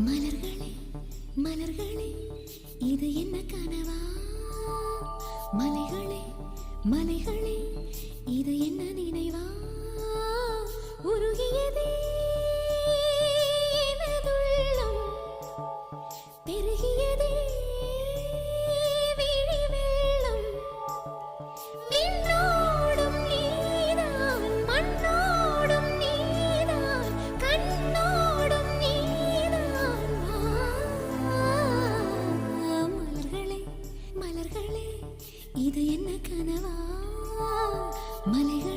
மலர்களே மலர்களே இது என்ன கனவா? மலைகளே மலைகளே இது என்ன நினைவா? உருகியதே எனதுள்ளம், பெருகியதே விழி வெள்ளம். விண்ணோடும் நீதான், மண்ணோடும் நீதான், கண்ணோடும் நீதான். மலர்களே மலர்களே இது என்ன கனவா? மலைகள்